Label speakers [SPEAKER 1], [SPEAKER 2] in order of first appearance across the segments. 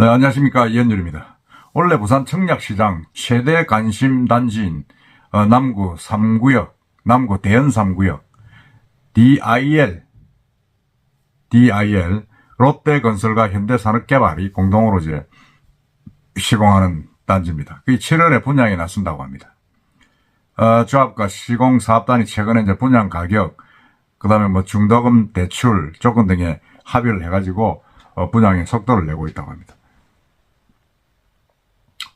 [SPEAKER 1] 네, 안녕하십니까. 이현율입니다. 원래 부산 청약시장 최대 관심 단지인 남구 3구역, 남구 대연 3구역 DIL 롯데건설과 현대산업개발이 공동으로 이제 시공하는 단지입니다. 그게 7월에 분양이 나선다고 합니다. 조합과 시공 사업단이 최근에 이제 분양 가격, 그 다음에 뭐 중도금 대출 조건 등에 합의를 해가지고 분양의 속도를 내고 있다고 합니다.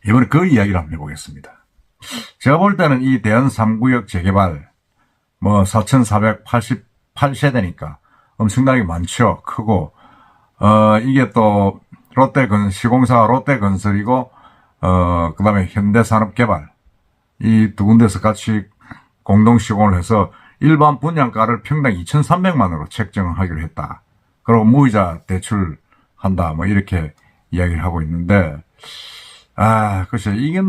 [SPEAKER 1] 이번에 그 이야기를 한번 해보겠습니다. 제가 볼 때는 이 대연 3구역 재개발, 4,488세대니까 엄청나게 많죠. 크고, 이게 또 시공사가 롯데건설이고, 그 다음에 현대산업개발, 이 두 군데서 같이 공동 시공을 해서 일반 분양가를 평당 2,300만원으로 책정하기로 했다. 그리고 무이자 대출한다. 이렇게 이야기를 하고 있는데, 글쎄, 이게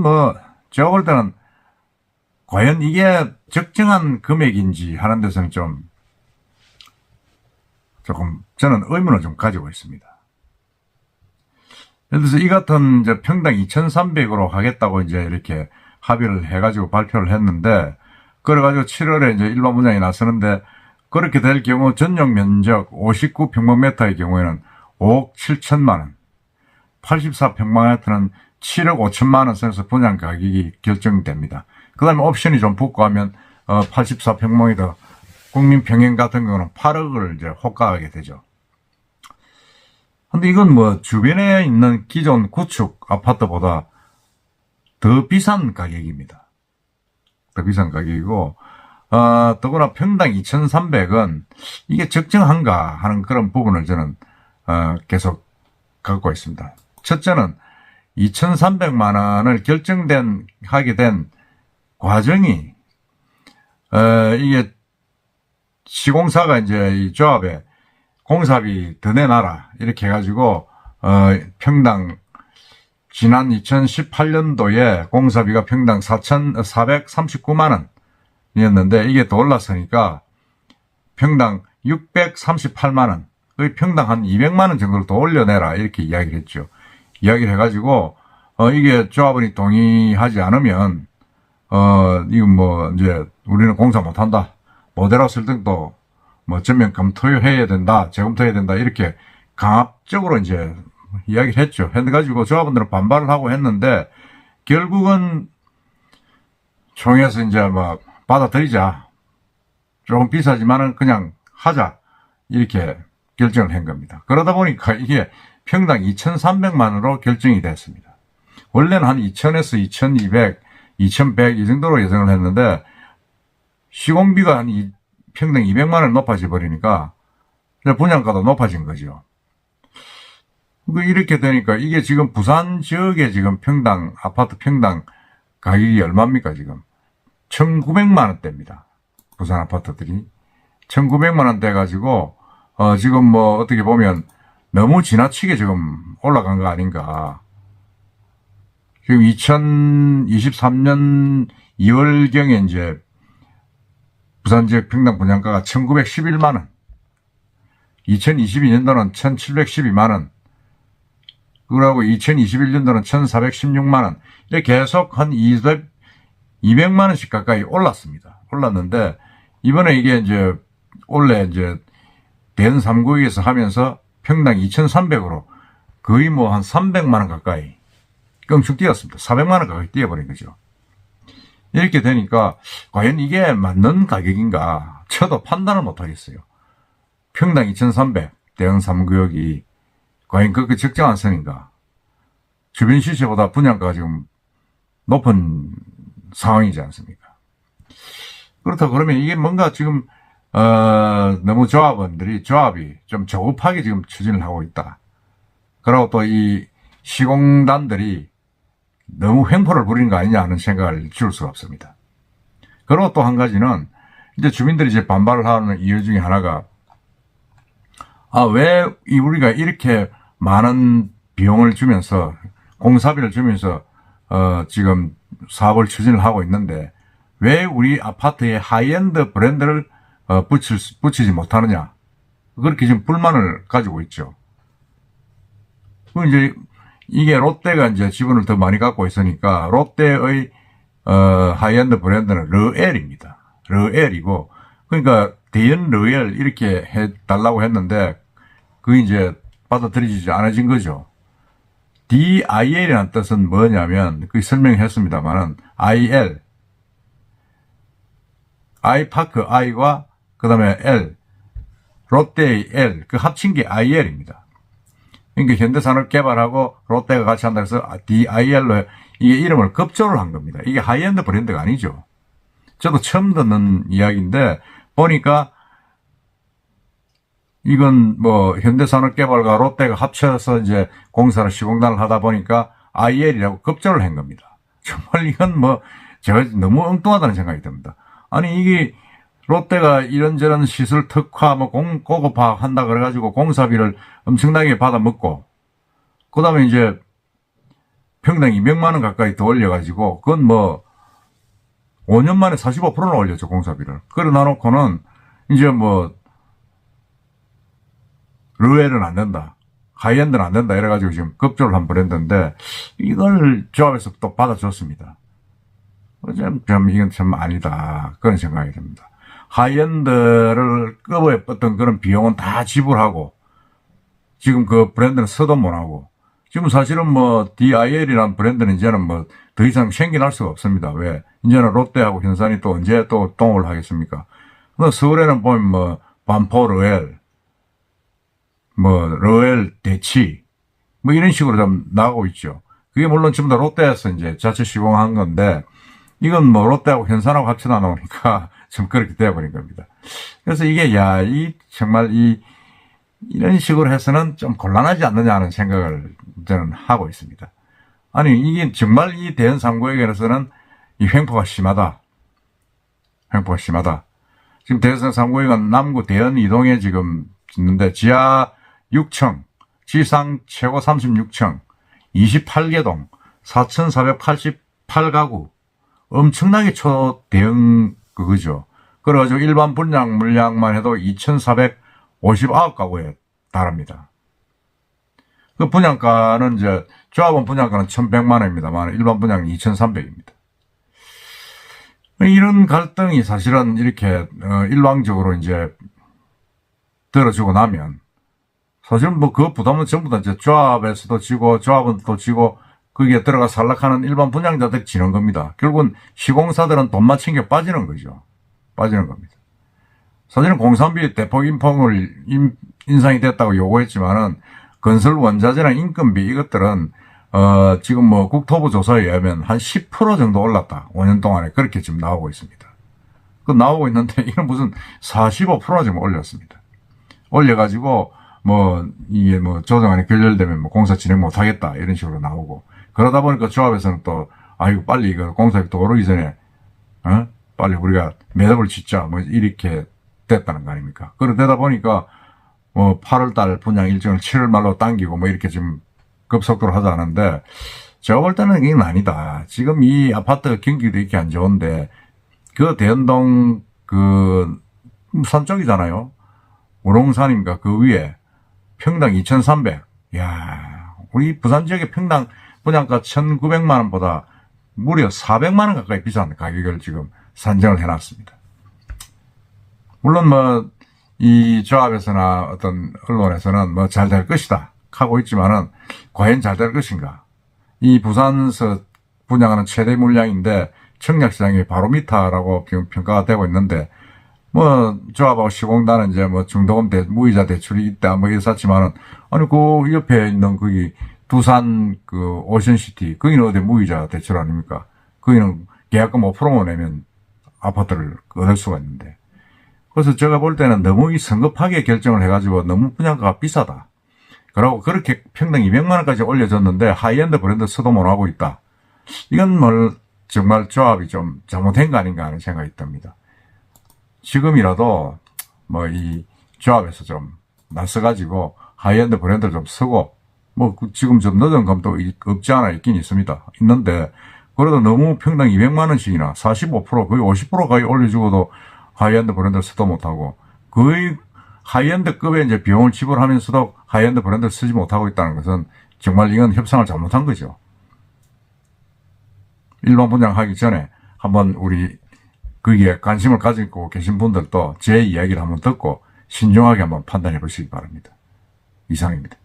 [SPEAKER 1] 제가 볼 때는, 과연 이게 적정한 금액인지 하는 데서는 조금, 저는 의문을 좀 가지고 있습니다. 예를 들어서 이 같은 이제 평당 2,300으로 하겠다고 이제 이렇게 합의를 해가지고 발표를 했는데, 그래가지고 7월에 이제 일반 분양이 나서는데, 그렇게 될 경우 전용 면적 59평방미터의 경우에는 5억 7천만원, 84평방미터는 7억 5천만원 선에서 분양 가격이 결정됩니다. 그 다음에 옵션이 좀 붙고 하면, 84평방미터 국민평행 같은 경우는 8억을 이제 호가하게 되죠. 근데 이건 주변에 있는 기존 구축 아파트보다 더 비싼 가격입니다. 더 비싼 가격이고, 더구나 평당 2,300은 이게 적정한가 하는 그런 부분을 저는, 계속 갖고 있습니다. 첫째는 2,300만원을 하게 된 과정이, 이게 시공사가 이제 이 조합에 공사비 더 내놔라. 이렇게 해가지고, 평당, 지난 2018년도에 공사비가 평당 4,439만원이었는데, 이게 더 올랐으니까, 평당 638만원, 거의 평당 한 200만원 정도를 더 올려내라. 이렇게 이야기를 했죠. 이야기를 해가지고, 이게 조합원이 동의하지 않으면, 이건 이제, 우리는 공사 못한다. 모델하우 설득도, 전면 검토해야 된다. 재검토해야 된다. 이렇게 강압적으로 이제, 이야기를 했죠. 해가지고 조합원들은 반발을 하고 했는데, 결국은, 총회에서 이제 받아들이자. 조금 비싸지만은 그냥 하자. 이렇게 결정을 한 겁니다. 그러다 보니까 이게 평당 2,300만원으로 결정이 됐습니다. 원래는 한 2,000에서 2,200, 2,100 이 정도로 예상을 했는데, 시공비가 한 평당 200만원 높아져 버리니까, 분양가도 높아진 거죠. 이렇게 되니까, 이게 지금 부산 지역에 지금 아파트 평당 가격이 얼마입니까, 지금? 1,900만원대입니다. 부산 아파트들이. 1,900만원 돼가지고, 지금 어떻게 보면, 너무 지나치게 지금 올라간 거 아닌가. 지금 2023년 2월경에 이제 부산 지역 평당 분양가가 1,911만원, 2022년도는 1,712만원, 그러고 2021년도는 1,416만원, 이렇게 계속 한 200만원씩 가까이 올랐습니다. 올랐는데, 이번에 이게 이제, 원래 이제, 대연 3구역에서 하면서 평당 2,300으로 거의 한 300만원 가까이 껑충 뛰었습니다. 400만원 가까이 뛰어버린 거죠. 이렇게 되니까 과연 이게 맞는 가격인가 저도 판단을 못하겠어요. 평당 2,300 대연 3구역이 과연 그렇게 적정한 선인가. 주변 시세보다 분양가가 지금 높은 상황이지 않습니까? 그렇다 그러면 이게 뭔가 지금 너무 조합이 좀 조급하게 지금 추진을 하고 있다. 그리고 또 이 시공단들이 너무 횡포를 부리는 거 아니냐 하는 생각을 지울 수가 없습니다. 그리고 또 한 가지는 이제 주민들이 이제 반발을 하는 이유 중에 하나가, 왜 우리가 이렇게 많은 비용을 주면서, 공사비를 주면서, 지금 사업을 추진을 하고 있는데, 왜 우리 아파트에 하이엔드 브랜드를 붙이지 못하느냐. 그렇게 지금 불만을 가지고 있죠. 이제 이게 롯데가 이제 지분을 더 많이 갖고 있으니까 롯데의 하이엔드 브랜드는 르엘입니다. 르엘이고, 그러니까 대연 르엘 이렇게 해달라고 했는데 그게 이제 받아들이지 않아진 거죠. DIL이라는 뜻은 뭐냐면 그 설명했습니다만은 IL, 아이파크 I와 그 다음에 L, 롯데의 L, 그 합친 게 IL입니다. 그러니까 현대산업개발하고 롯데가 같이 한다 해서 DIL로 이게 이름을 급조를 한 겁니다. 이게 하이엔드 브랜드가 아니죠. 저도 처음 듣는 이야기인데 보니까 이건 뭐 현대산업개발과 롯데가 합쳐서 이제 공사를 시공단을 하다 보니까 IL이라고 급조를 한 겁니다. 정말 이건 뭐 제가 너무 엉뚱하다는 생각이 듭니다. 아니 이게 롯데가 이런저런 시설 특화 뭐 고급화 한다 그래가지고 공사비를 엄청나게 받아먹고 그 다음에 이제 평당 200만 원 가까이 더 올려가지고 그건 뭐 5년 만에 45%나 올렸죠 공사비를. 그래 놔놓고는 이제 뭐 르웰은 안 된다, 하이엔드는 안 된다 이래가지고 지금 급조를 한 브랜드인데 이걸 조합에서 또 받아줬습니다. 좀 이건 참 아니다 그런 생각이 듭니다. 하이엔드를 급에 뻗던 그런 비용은 다 지불하고 지금 그 브랜드는 써도 못하고 지금 사실은 뭐 DIL이라는 브랜드는 이제는 뭐 더 이상 생겨날 수가 없습니다. 왜? 이제는 롯데하고 현산이 또 언제 또 동업을 하겠습니까? 서울에는 보면 뭐 반포 르엘, 뭐 르엘 대치 뭐 이런 식으로 좀 나가고 있죠. 그게 물론 전부 다 롯데에서 이제 자체 시공한 건데 이건 뭐 롯데하고 현산하고 합쳐다 놓으니까 좀 그렇게 되어버린 겁니다. 그래서 이게 정말 이런 식으로 해서는 좀 곤란하지 않느냐 하는 생각을 저는 하고 있습니다. 아니 이게 정말 이 대연 3구역에서는 이 횡포가 심하다. 횡포가 심하다. 지금 대연 3구역은 남구 대연 이동에 지금 있는데 지하 6층, 지상 최고 36층, 28개 동, 4,488가구, 엄청나게 초대형 그거죠. 그래가지고 일반 분양 물량만 해도 2,459가구에 달합니다. 그 분양가는 이제 조합원 분양가는 1,100만 원입니다만 일반 분양은 2,300입니다. 이런 갈등이 사실은 이렇게 일방적으로 이제 들어주고 나면 사실은 뭐 그 부담은 전부 다 이제 조합에서도 지고 조합원도 지고 거기에 들어가 살락하는 일반 분양자들이 지는 겁니다. 결국은 시공사들은 돈만 챙겨 빠지는 거죠. 빠지는 겁니다. 사실은 공사비 대폭 인상이 됐다고 요구했지만은 건설 원자재나 인건비 이것들은 지금 뭐 국토부 조사에 의하면 한 10% 정도 올랐다. 5년 동안에 그렇게 지금 나오고 있습니다. 그 나오고 있는데 이건 무슨 45% 지금 올렸습니다. 올려가지고 뭐 이게 뭐 조정안이 결렬되면 뭐 공사 진행 못하겠다 이런 식으로 나오고 그러다 보니까 조합에서는 또 아이고 빨리 이거 공사비 또 오르기 전에 빨리 우리가 매듭을 짓자 뭐 이렇게 됐다는 거 아닙니까? 그러다 보니까 뭐 8월달 분양 일정을 7월 말로 당기고 뭐 이렇게 지금 급속도로 하자는데 제가 볼 때는 이건 아니다. 지금 이 아파트 경기도 이렇게 안 좋은데 그 대연동 그 산 쪽이잖아요. 우롱산입니까? 그 위에 평당 2,300. 야, 우리 부산 지역의 평당 분양가 1,900만 원보다 무려 400만 원 가까이 비싼 가격을 지금 산정을 해놨습니다. 물론 뭐 이 조합에서나 어떤 언론에서는 뭐 잘 될 것이다 하고 있지만은 과연 잘 될 것인가? 이 부산서 분양하는 최대 물량인데 청약시장의 바로미터라고 지금 평가가 되고 있는데 뭐 조합하고 시공단은 이제 뭐 중도금 무이자 대출이 있다 뭐 이랬었지만은 아니 그 옆에 있는 거기 두산 그 오션시티 거기는 어디 무이자 대출 아닙니까? 거기는 계약금 5%만 내면 아파트를 얻을 수가 있는데 그래서 제가 볼 때는 너무 이 성급하게 결정을 해가지고 너무 분양가가 비싸다. 그러고 그렇게 평당 200만 원까지 올려줬는데 하이엔드 브랜드 서도 못하고 있다. 이건 뭐 정말 조합이 좀 잘못된 거 아닌가 하는 생각이 듭니다. 지금이라도 뭐 이 조합에서 좀 나서가지고 하이엔드 브랜드를 좀 쓰고 뭐 지금 좀 늦은 감도 없지 않아 있긴 있습니다. 있는데 그래도 너무 평당 200만 원씩이나 45% 거의 50% 가까이 올려주고도 하이엔드 브랜드를 쓰도 못하고 거의 하이엔드급의 이제 비용을 지불하면서도 하이엔드 브랜드를 쓰지 못하고 있다는 것은 정말 이건 협상을 잘못한 거죠. 일반 분양하기 전에 한번 우리 거기에 관심을 가지고 계신 분들도 제 이야기를 한번 듣고 신중하게 한번 판단해 보시기 바랍니다. 이상입니다.